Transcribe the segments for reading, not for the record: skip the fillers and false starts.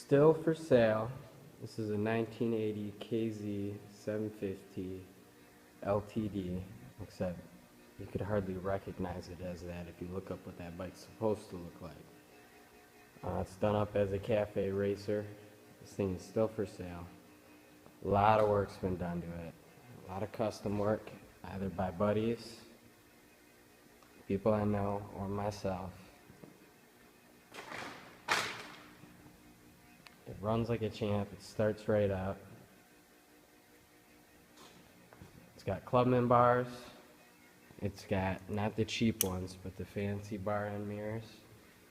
Still for sale. This is a 1980 KZ 750 LTD, except you could hardly recognize it as that if you look up what that bike's supposed to look like. It's done up as a cafe racer. This thing is still for sale. A lot of work's been done to it. A lot of custom work, either by buddies, people I know, or myself. It runs like a champ. It starts right out. It's got Clubman bars. It's got not the cheap ones, but the fancy bar end mirrors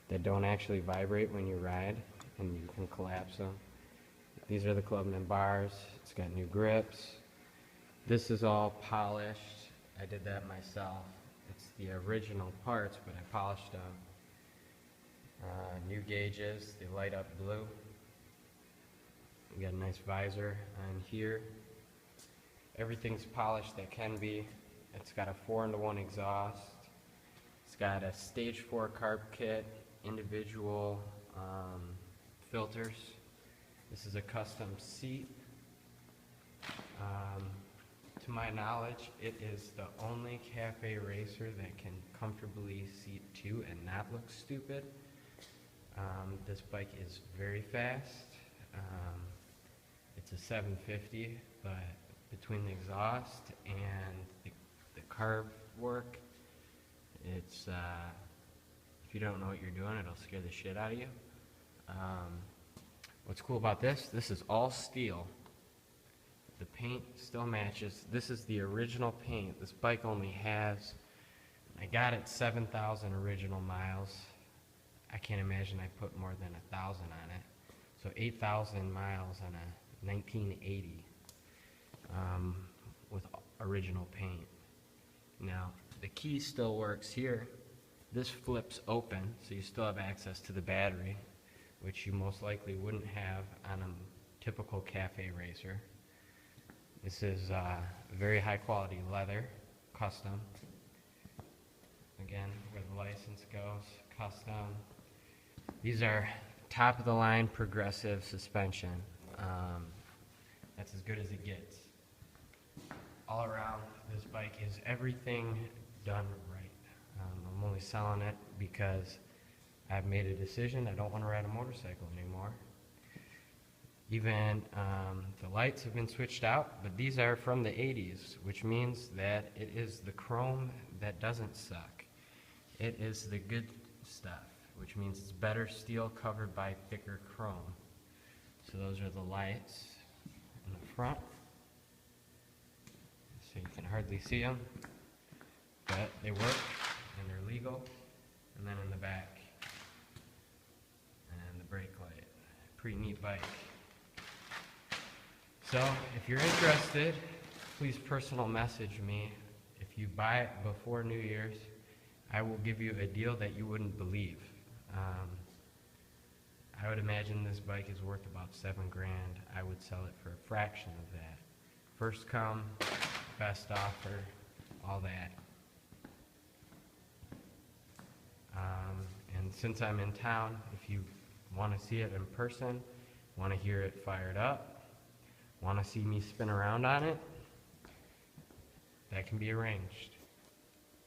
that don't actually vibrate when you ride, and you can collapse them. These are the Clubman bars. It's got new grips. This is all polished. I did that myself. It's the original parts, but I polished them. New gauges. They light up blue. We got a nice visor on here. Everything's polished that can be. It's got a 4-into-1 exhaust. It's got a stage 4 carb kit, individual filters. This is a custom seat. To my knowledge, it is the only cafe racer that can comfortably seat 2 and not look stupid. This bike is very fast. It's a 750, but between the exhaust and the carb work, it's if you don't know what you're doing, it'll scare the shit out of you. What's cool about this is all steel. The paint still matches. This is the original paint. This bike only has, I got it 7,000 original miles. I can't imagine I put more than 1,000 on it. So 8,000 miles on a 1980 with original paint. Now, the key still works here. This flips open, so you still have access to the battery, which you most likely wouldn't have on a typical cafe racer. This is very high quality leather, custom. Again, where the license goes, custom. These are top of the line progressive suspension. That's as good as it gets. All around, this bike is everything done right. I'm only selling it because I've made a decision I don't want to ride a motorcycle anymore. Even the lights have been switched out, but these are from the 80s, which means that it is the chrome that doesn't suck. It is the good stuff, which means it's better steel covered by thicker chrome. So those are the lights in the front. So you can hardly see them, but they work and they're legal. And then in the back, and the brake light. Pretty neat bike. So if you're interested, please personal message me. If you buy it before New Year's, I will give you a deal that you wouldn't believe. I would imagine this bike is worth about $7 grand. I would sell it for a fraction of that. First come, best offer, all that. And since I'm in town, if you want to see it in person, want to hear it fired up, want to see me spin around on it, that can be arranged.